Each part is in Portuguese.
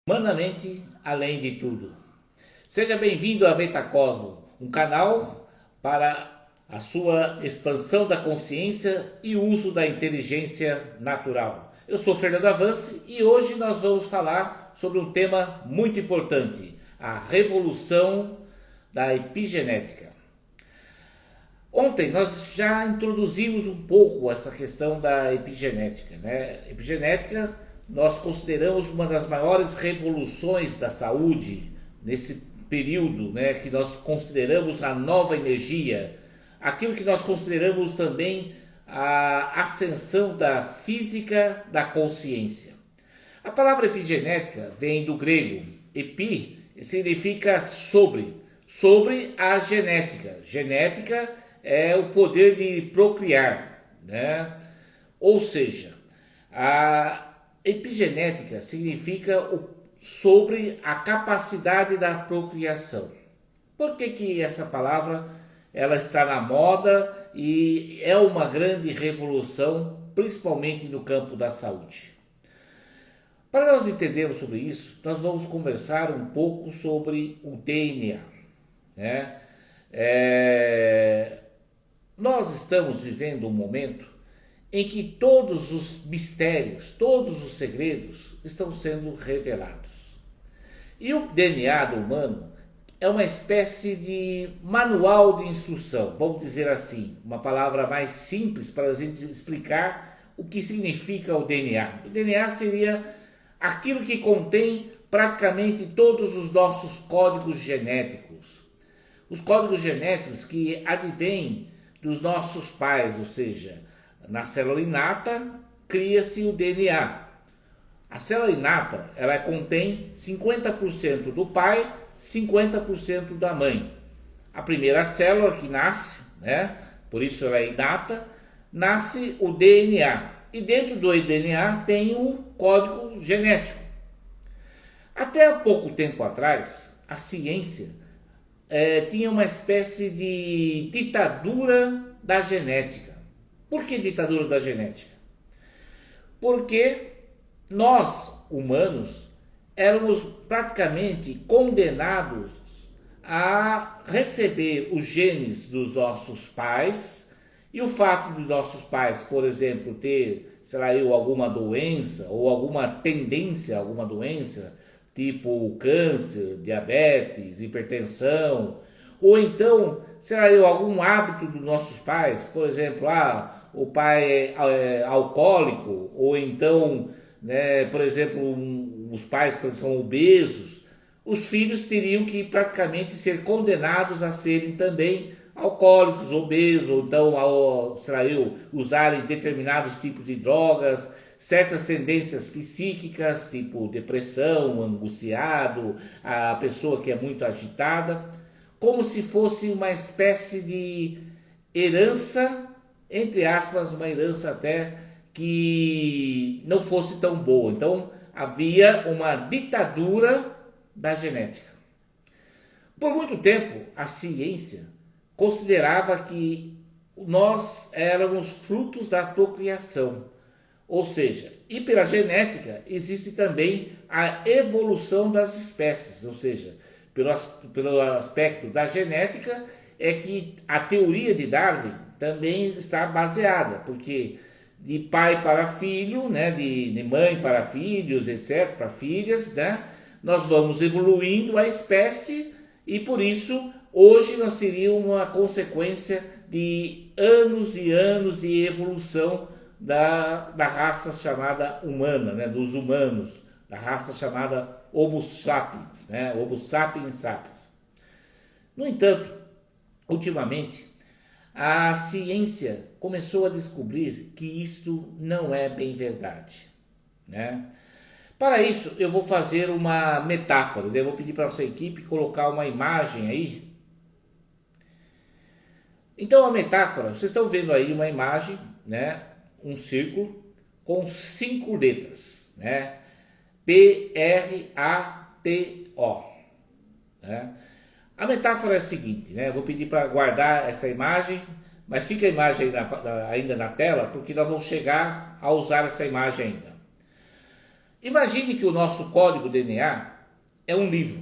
Humanamente além de tudo. Seja bem-vindo a Metacosmo, um canal para a sua expansão da consciência e uso da inteligência natural. Eu sou Fernando Avance e hoje nós vamos falar sobre um tema muito importante, a revolução da epigenética. Ontem nós já introduzimos um pouco essa questão da epigenética, né? Epigenética nós consideramos uma das maiores revoluções da saúde nesse período, né, que nós consideramos a nova energia, aquilo que nós consideramos também a ascensão da física da consciência. A palavra epigenética vem do grego. Epi significa sobre a genética. Genética é o poder de procriar, né? Ou seja, a epigenética significa sobre a capacidade da procriação. Por que essa palavra ela está na moda e é uma grande revolução, principalmente no campo da saúde? Para nós entendermos sobre isso, nós vamos conversar um pouco sobre o DNA, né? Nós estamos vivendo um momento em que todos os mistérios, todos os segredos estão sendo revelados. E o DNA do humano é uma espécie de manual de instrução, vamos dizer assim, uma palavra mais simples para a gente explicar o que significa o DNA. O DNA seria aquilo que contém praticamente todos os nossos códigos genéticos. Os códigos genéticos que advêm dos nossos pais, ou seja, na célula inata cria-se o DNA. A célula inata ela contém 50% do pai, 50% da mãe. A primeira célula que nasce, né, por isso ela é inata, nasce o DNA. E dentro do DNA tem o código genético. Até há pouco tempo atrás, a ciência tinha uma espécie de ditadura da genética. Por que ditadura da genética? Porque nós, humanos, éramos praticamente condenados a receber os genes dos nossos pais, e o fato de nossos pais, por exemplo, ter, alguma doença ou alguma tendência a alguma doença, tipo câncer, diabetes, hipertensão, ou então, algum hábito dos nossos pais, por exemplo, o pai é alcoólico, ou então, né, por exemplo, os pais são obesos, os filhos teriam que praticamente ser condenados a serem também alcoólicos, obesos, ou então usarem determinados tipos de drogas, certas tendências psíquicas, tipo depressão, angustiado, a pessoa que é muito agitada, como se fosse uma espécie de herança, entre aspas, uma herança até que não fosse tão boa. Então havia uma ditadura da genética. Por muito tempo a ciência considerava que nós éramos frutos da procriação, ou seja, e pela genética existe também a evolução das espécies, ou seja, pelo aspecto da genética é que a teoria de Darwin também está baseada, porque de pai para filho, né, de mãe para filhos, etc., para filhas, né, nós vamos evoluindo a espécie e por isso hoje nós teríamos uma consequência de anos e anos de evolução da raça chamada humana, né, dos humanos, da raça chamada Homo sapiens, né, Homo sapiens sapiens. No entanto, ultimamente, a ciência começou a descobrir que isto não é bem verdade, né? Para isso, eu vou fazer uma metáfora. Eu vou pedir para a sua equipe colocar uma imagem aí. Então, a metáfora, vocês estão vendo aí uma imagem, né? Um círculo com 5 letras, né? P-R-A-T-O, né? A metáfora é a seguinte, né? Eu vou pedir para guardar essa imagem, mas fica a imagem ainda na tela, porque nós vamos chegar a usar essa imagem ainda. Imagine que o nosso código DNA é um livro,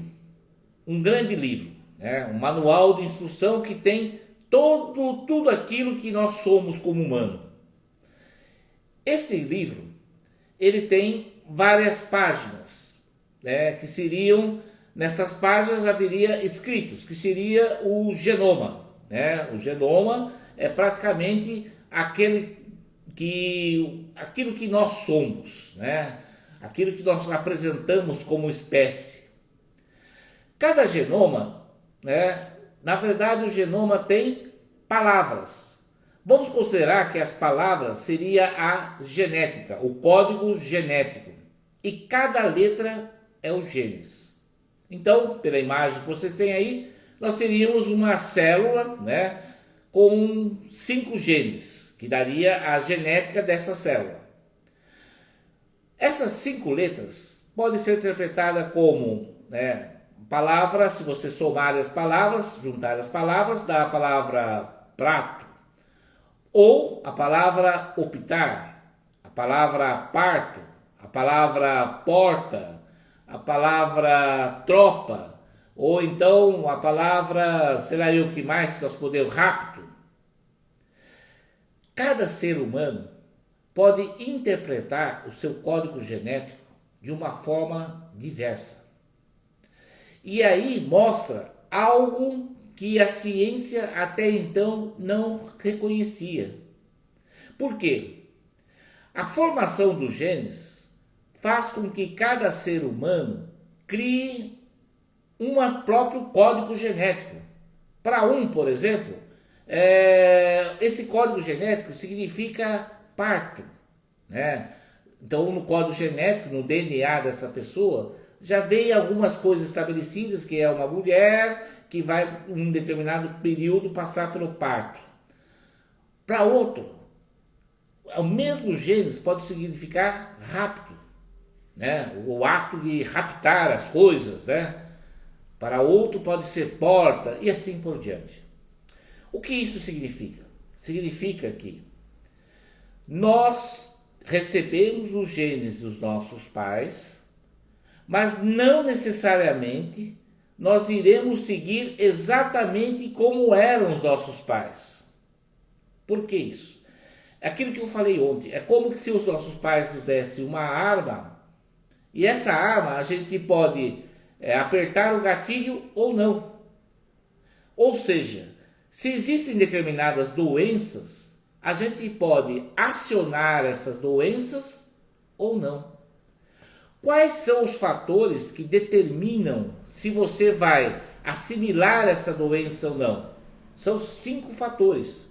um grande livro, né? Um manual de instrução que tem tudo aquilo que nós somos como humano. Esse livro, ele tem várias páginas, né? Que seriam, nessas páginas haveria escritos, que seria o genoma, né? O genoma é praticamente aquilo que nós somos, né? Aquilo que nós apresentamos como espécie. Cada genoma, né? Na verdade, o genoma tem palavras. Vamos considerar que as palavras seria a genética, o código genético. E cada letra é o genes. Então, pela imagem que vocês têm aí, nós teríamos uma célula, né, com 5 genes, que daria a genética dessa célula. Essas 5 letras podem ser interpretadas como, né, palavras, se você somar as palavras, juntar as palavras, dá a palavra prato, ou a palavra optar, a palavra parto, a palavra porta, a palavra tropa, ou então a palavra, sei lá eu que mais que nós podemos, rapto. Cada ser humano pode interpretar o seu código genético de uma forma diversa. E aí mostra algo que a ciência até então não reconhecia. Por quê? A formação dos genes faz com que cada ser humano crie um próprio código genético. Para um, por exemplo, esse código genético significa parto, né? Então, no código genético, no DNA dessa pessoa, já vem algumas coisas estabelecidas, que é uma mulher que vai, em um determinado período, passar pelo parto. Para outro, o mesmo genes pode significar rapto, né? O ato de raptar as coisas, né? Para outro pode ser porta e assim por diante. O que isso significa? Significa que nós recebemos os genes dos nossos pais, mas não necessariamente nós iremos seguir exatamente como eram os nossos pais. Por que isso? É aquilo que eu falei ontem. É como que se os nossos pais nos dessem uma arma, e essa arma a gente pode apertar o gatilho ou não. Ou seja, se existem determinadas doenças, a gente pode acionar essas doenças ou não. Quais são os fatores que determinam se você vai assimilar essa doença ou não? São 5 fatores.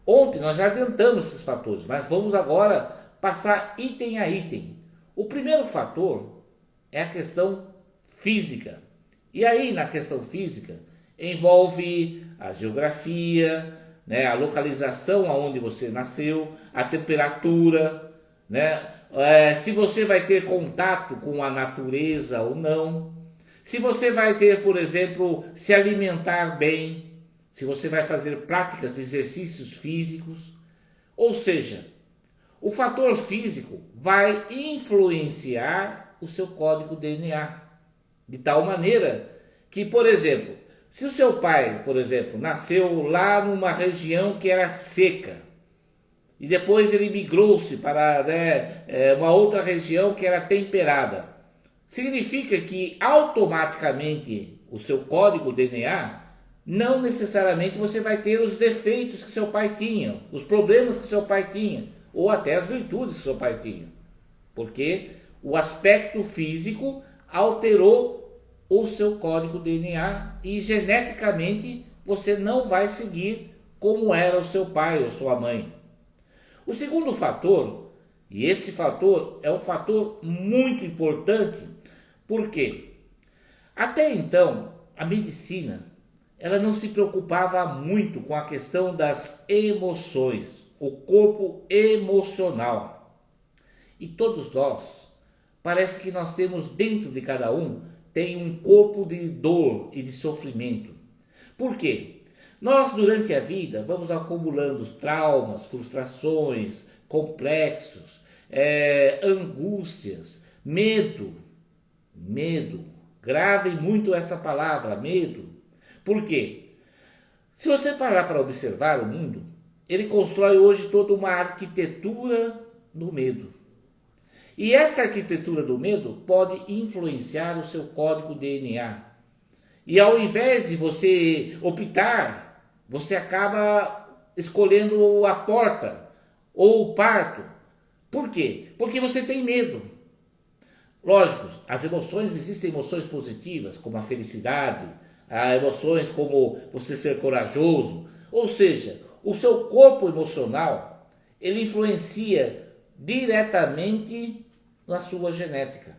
Ontem nós já adiantamos esses fatores, mas vamos agora passar item a item. O primeiro fator é a questão física. E aí, na questão física, envolve a geografia, né, a localização aonde você nasceu, a temperatura, né, se você vai ter contato com a natureza ou não, se você vai ter, por exemplo, se alimentar bem, se você vai fazer práticas de exercícios físicos. Ou seja, o fator físico vai influenciar o seu código DNA, de tal maneira que, por exemplo, se o seu pai, por exemplo, nasceu lá numa região que era seca, e depois ele migrou-se para uma outra região que era temperada, significa que automaticamente o seu código DNA, não necessariamente você vai ter os defeitos que seu pai tinha, os problemas que seu pai tinha, ou até as virtudes que seu pai tinha, porque o aspecto físico alterou o seu código DNA e geneticamente você não vai seguir como era o seu pai ou sua mãe. O segundo fator, e esse fator é um fator muito importante, porque até então a medicina ela não se preocupava muito com a questão das emoções, o corpo emocional. E todos nós, parece que nós temos dentro de cada um, tem um corpo de dor e de sofrimento. Por quê? Nós, durante a vida, vamos acumulando traumas, frustrações, complexos, angústias, medo. Medo. Gravem muito essa palavra, medo. Por quê? Se você parar para observar o mundo, ele constrói hoje toda uma arquitetura do medo. E essa arquitetura do medo pode influenciar o seu código DNA. E ao invés de você optar, você acaba escolhendo a porta ou o parto. Por quê? Porque você tem medo. Lógico, as emoções, existem emoções positivas, como a felicidade, há emoções como você ser corajoso. Ou seja, o seu corpo emocional, ele influencia diretamente na sua genética.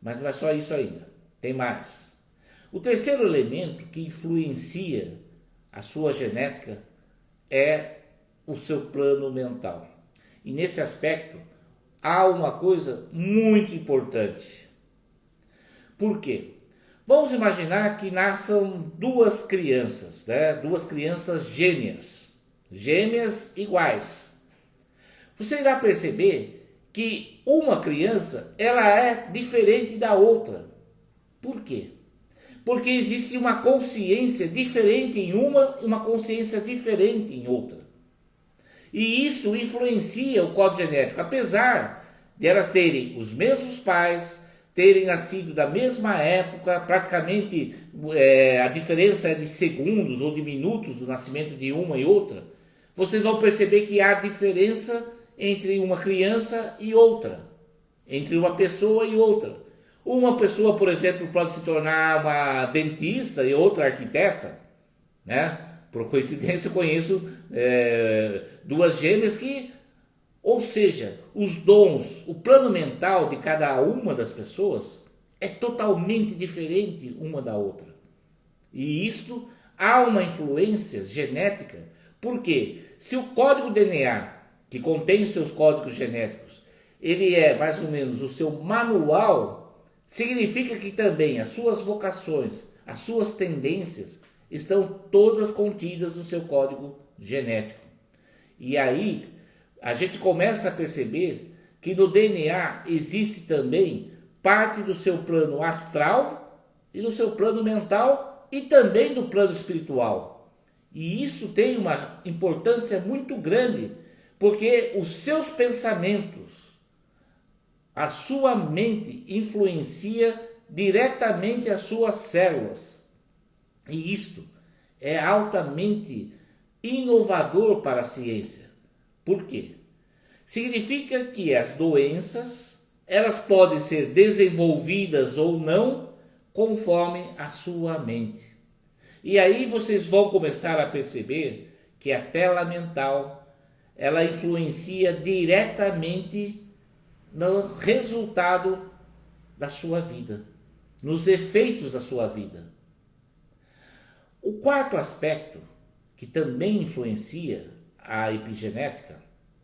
Mas não é só isso ainda, tem mais. O terceiro elemento que influencia a sua genética é o seu plano mental. E nesse aspecto, há uma coisa muito importante. Por quê? Vamos imaginar que nasçam duas crianças, né? Duas crianças gêmeas iguais. Você irá perceber que uma criança ela é diferente da outra. Por quê? Porque existe uma consciência diferente em uma consciência diferente em outra. E isso influencia o código genético, apesar de elas terem os mesmos pais, terem nascido da mesma época, praticamente a diferença é de segundos ou de minutos do nascimento de uma e outra, vocês vão perceber que há diferença entre uma criança e outra, entre uma pessoa e outra. Uma pessoa, por exemplo, pode se tornar uma dentista e outra arquiteta, né? Por coincidência, eu conheço duas gêmeas que, ou seja, os dons, o plano mental de cada uma das pessoas é totalmente diferente uma da outra. E isto há uma influência genética, porque se o código DNA, que contém seus códigos genéticos, ele é mais ou menos o seu manual, significa que também as suas vocações, as suas tendências estão todas contidas no seu código genético. E aí a gente começa a perceber que no DNA existe também parte do seu plano astral e do seu plano mental e também do plano espiritual. E isso tem uma importância muito grande, porque os seus pensamentos, a sua mente influencia diretamente as suas células. E isto é altamente inovador para a ciência. Por quê? Significa que as doenças, elas podem ser desenvolvidas ou não conforme a sua mente. E aí vocês vão começar a perceber que a tela mental, ela influencia diretamente no resultado da sua vida, nos efeitos da sua vida. O quarto aspecto que também influencia a epigenética,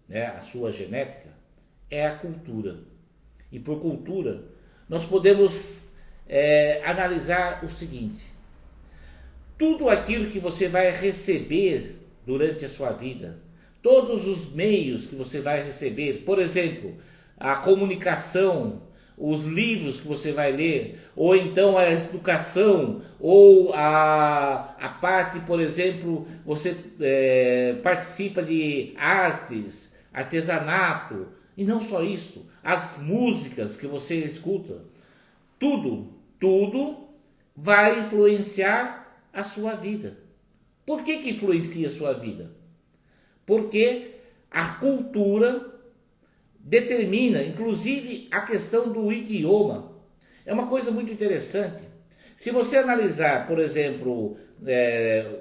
né, a sua genética, é a cultura. E por cultura, nós podemos analisar o seguinte: tudo aquilo que você vai receber durante a sua vida, todos os meios que você vai receber, por exemplo, a comunicação, os livros que você vai ler, ou então a educação, ou a parte, por exemplo, você participa de artes, artesanato, e não só isso, as músicas que você escuta, tudo vai influenciar a sua vida. Por que influencia a sua vida? Porque a cultura determina, inclusive, a questão do idioma. É uma coisa muito interessante. Se você analisar, por exemplo,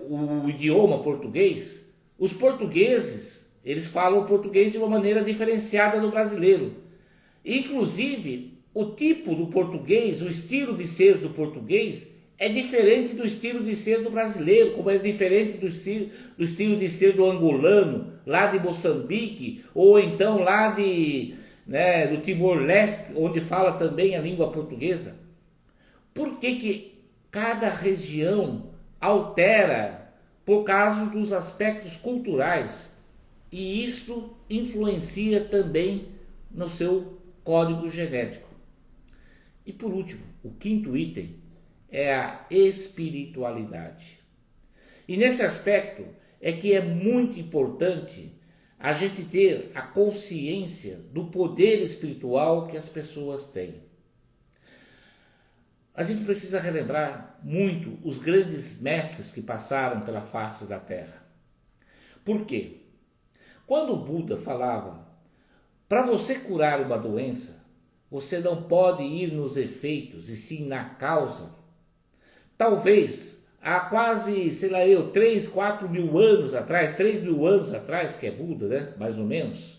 o idioma português, os portugueses, eles falam português de uma maneira diferenciada do brasileiro. Inclusive, o tipo do português, o estilo de ser do português é diferente do estilo de ser do brasileiro, como é diferente do estilo de ser do angolano, lá de Moçambique, ou então lá do Timor-Leste, onde fala também a língua portuguesa. Por que cada região altera por causa dos aspectos culturais? E isto influencia também no seu código genético. E por último, o quinto item é a espiritualidade. E nesse aspecto é que é muito importante a gente ter a consciência do poder espiritual que as pessoas têm. A gente precisa relembrar muito os grandes mestres que passaram pela face da Terra. Por quê? Quando o Buda falava, para você curar uma doença, você não pode ir nos efeitos e sim na causa. Talvez há quase, 3, 4 mil anos atrás, 3 mil anos atrás, que é Buda, né? Mais ou menos,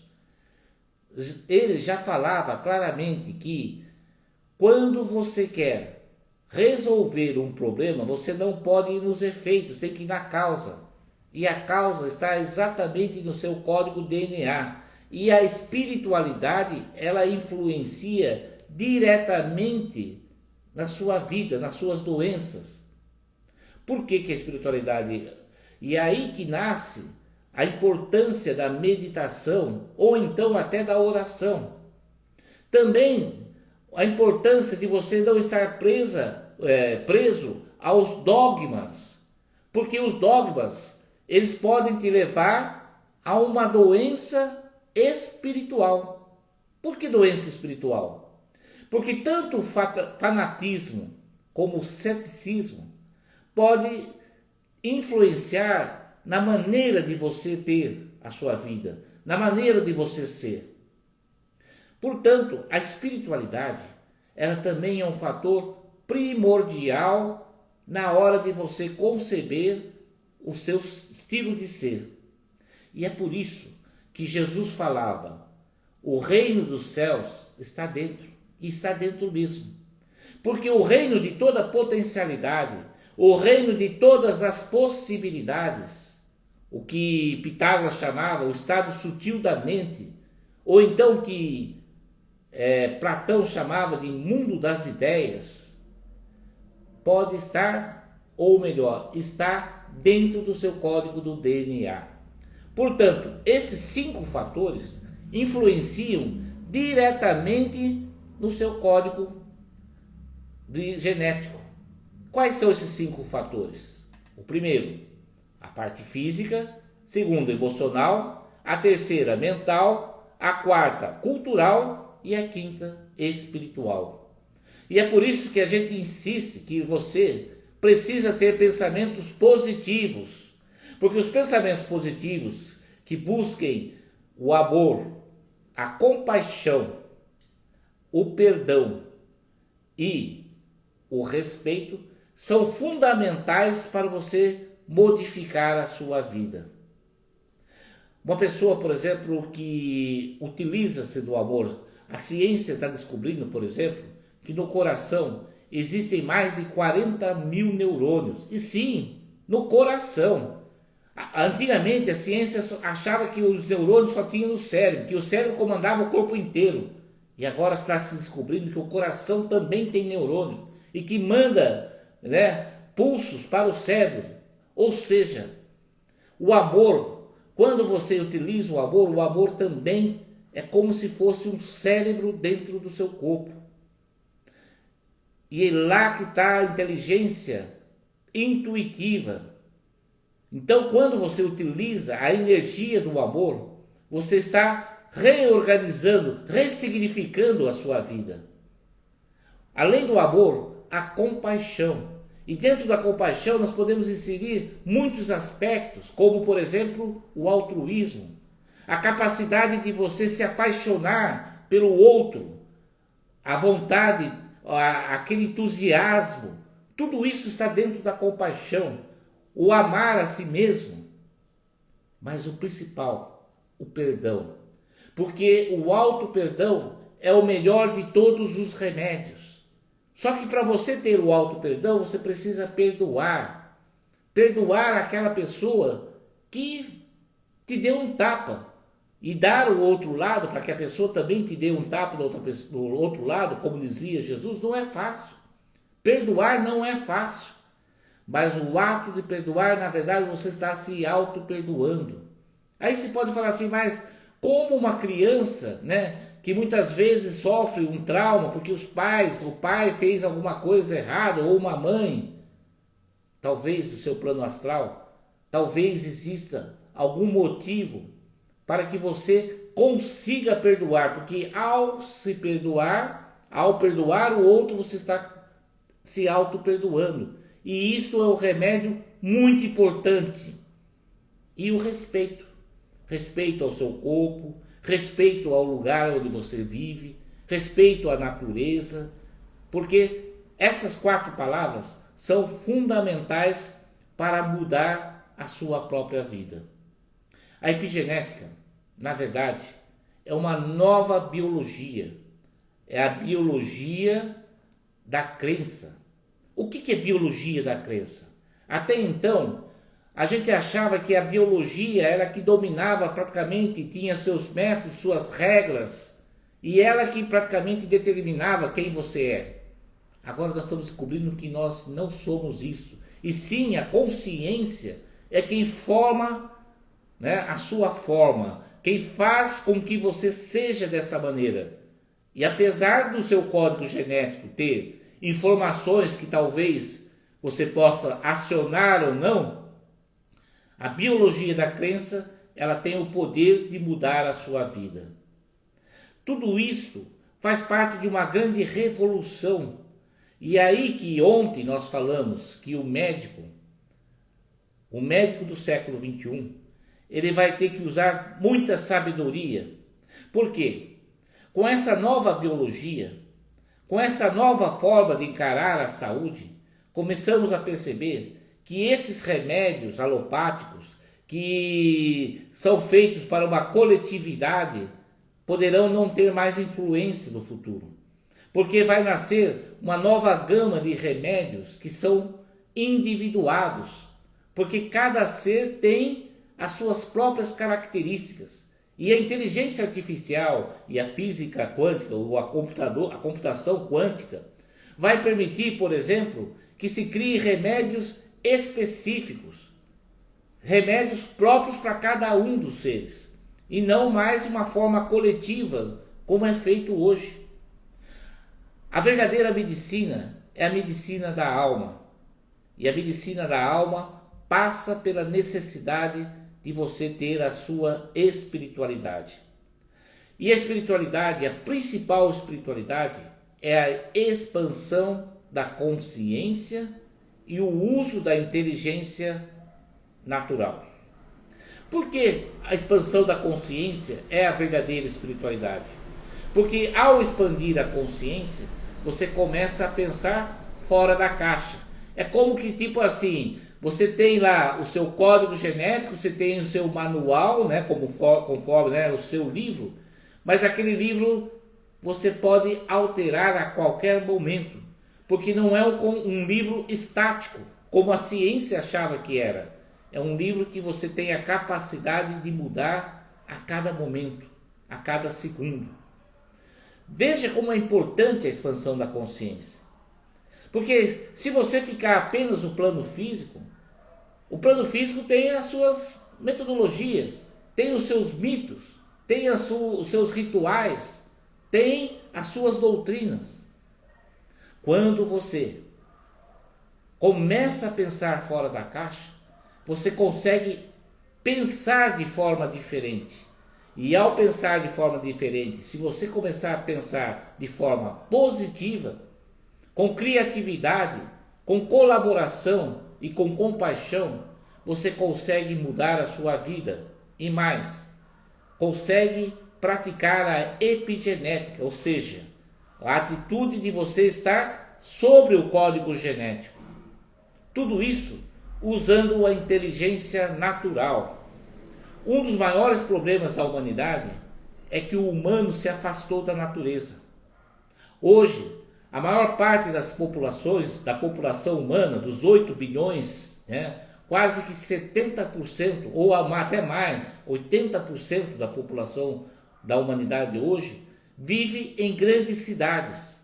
ele já falava claramente que quando você quer resolver um problema, você não pode ir nos efeitos, tem que ir na causa. E a causa está exatamente no seu código DNA. E a espiritualidade, ela influencia diretamente na sua vida, nas suas doenças. Por que a espiritualidade? E é aí que nasce a importância da meditação, ou então até da oração. Também a importância de você não estar preso aos dogmas, porque os dogmas, eles podem te levar a uma doença espiritual. Por que doença espiritual? Porque tanto o fanatismo como o ceticismo pode influenciar na maneira de você ter a sua vida, na maneira de você ser. Portanto, a espiritualidade, ela também é um fator primordial na hora de você conceber o seu estilo de ser. E é por isso que Jesus falava, o reino dos céus está dentro, e está dentro mesmo. Porque o reino de toda potencialidade, o reino de todas as possibilidades, o que Pitágoras chamava o estado sutil da mente, ou então que Platão chamava de mundo das ideias, pode estar, ou melhor, está dentro do seu código do DNA. Portanto, esses 5 fatores influenciam diretamente no seu código genético. Quais são esses 5 fatores? O primeiro, a parte física. Segundo, emocional. A terceira, mental. A quarta, cultural. E a quinta, espiritual. E é por isso que a gente insiste que você precisa ter pensamentos positivos. Porque os pensamentos positivos que busquem o amor, a compaixão, o perdão e o respeito são fundamentais para você modificar a sua vida. Uma pessoa, por exemplo, que utiliza-se do amor, a ciência está descobrindo, por exemplo, que no coração existem mais de 40 mil neurônios. E sim, no coração. Antigamente a ciência achava que os neurônios só tinham no cérebro, que o cérebro comandava o corpo inteiro. E agora está se descobrindo que o coração também tem neurônio e que manda, pulsos para o cérebro. Ou seja, o amor, quando você utiliza o amor também é como se fosse um cérebro dentro do seu corpo. E é lá que está a inteligência intuitiva. Então, quando você utiliza a energia do amor, você está reorganizando, ressignificando a sua vida. Além do amor, a compaixão. E dentro da compaixão nós podemos inserir muitos aspectos, como por exemplo o altruísmo, a capacidade de você se apaixonar pelo outro, a vontade, aquele entusiasmo, tudo isso está dentro da compaixão, o amar a si mesmo. Mas o principal, o perdão, porque o auto-perdão é o melhor de todos os remédios. Só que para você ter o auto-perdão, você precisa perdoar. Perdoar aquela pessoa que te deu um tapa. E dar o outro lado, para que a pessoa também te dê um tapa do outro lado, como dizia Jesus, não é fácil. Perdoar não é fácil. Mas o ato de perdoar, na verdade, você está se auto-perdoando. Aí você pode falar assim, mas como uma criança, que muitas vezes sofre um trauma porque o pai fez alguma coisa errada, ou uma mãe, talvez do seu plano astral, talvez exista algum motivo para que você consiga perdoar, porque ao perdoar o outro, você está se auto-perdoando. E isto é um remédio muito importante. E o respeito. Respeito ao seu corpo, respeito ao lugar onde você vive, respeito à natureza, porque essas 4 palavras são fundamentais para mudar a sua própria vida. A epigenética, na verdade, é uma nova biologia. É a biologia da crença. O que é biologia da crença? Até então, a gente achava que a biologia era que dominava praticamente, tinha seus métodos, suas regras, e ela que praticamente determinava quem você é. Agora nós estamos descobrindo que nós não somos isso. E sim, a consciência é quem forma, né, a sua forma, quem faz com que você seja dessa maneira. E apesar do seu código genético ter informações que talvez você possa acionar ou não, a biologia da crença, ela tem o poder de mudar a sua vida. Tudo isso faz parte de uma grande revolução. E é aí que ontem nós falamos que o médico do século XXI, ele vai ter que usar muita sabedoria. Por quê? Com essa nova biologia, com essa nova forma de encarar a saúde, começamos a perceber que esses remédios alopáticos, que são feitos para uma coletividade, poderão não ter mais influência no futuro. Porque vai nascer uma nova gama de remédios que são individuados, porque cada ser tem as suas próprias características. E a inteligência artificial e a física quântica, ou a computação quântica, vai permitir, por exemplo, que se crie remédios específicos, remédios próprios para cada um dos seres, e não mais de uma forma coletiva, como é feito hoje. A verdadeira medicina é a medicina da alma, e a medicina da alma passa pela necessidade de você ter a sua espiritualidade. E a espiritualidade, a principal espiritualidade, é a expansão da consciência e o uso da inteligência natural. Por que a expansão da consciência é a verdadeira espiritualidade? Porque ao expandir a consciência, você começa a pensar fora da caixa. É como que, tipo assim, você tem lá o seu código genético, você tem o seu manual, né, conforme, né, o seu livro, mas aquele livro você pode alterar a qualquer momento, porque não é um livro estático, como a ciência achava que era. É um livro que você tem a capacidade de mudar a cada momento, a cada segundo. Veja como é importante a expansão da consciência. Porque se você ficar apenas no plano físico, o plano físico tem as suas metodologias, tem os seus mitos, tem os seus rituais, tem as suas doutrinas. Quando você começa a pensar fora da caixa, você consegue pensar de forma diferente. E ao pensar de forma diferente, se você começar a pensar de forma positiva, com criatividade, com colaboração e com compaixão, você consegue mudar a sua vida. E mais, consegue praticar a epigenética, ou seja, a atitude de você estar sobre o código genético. Tudo isso usando a inteligência natural. Um dos maiores problemas da humanidade é que o humano se afastou da natureza. Hoje, a maior parte das populações, da população humana, dos 8 bilhões, né, quase que 70%, ou até mais, 80% da população da humanidade hoje, vive em grandes cidades.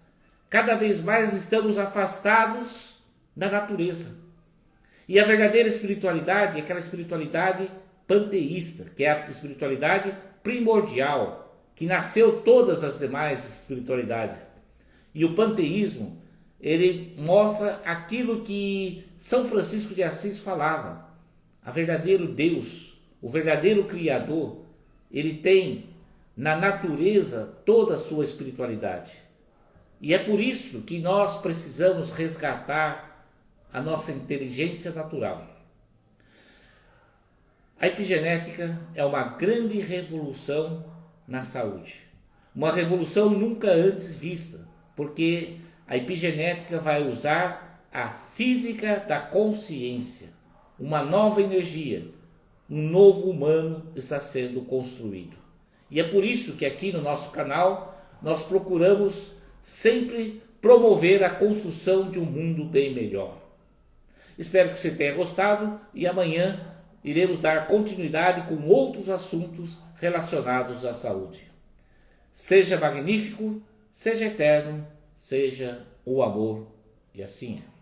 Cada vez mais estamos afastados da natureza. E a verdadeira espiritualidade é aquela espiritualidade panteísta, que é a espiritualidade primordial, que nasceu todas as demais espiritualidades. E o panteísmo, ele mostra aquilo que São Francisco de Assis falava. O verdadeiro Deus, o verdadeiro Criador, ele tem na natureza toda a sua espiritualidade. E é por isso que nós precisamos resgatar a nossa inteligência natural. A epigenética é uma grande revolução na saúde. Uma revolução nunca antes vista, porque a epigenética vai usar a física da consciência. Uma nova energia, um novo humano está sendo construído. E é por isso que aqui no nosso canal nós procuramos sempre promover a construção de um mundo bem melhor. Espero que você tenha gostado e amanhã iremos dar continuidade com outros assuntos relacionados à saúde. Seja magnífico, seja eterno, seja o amor, e assim é.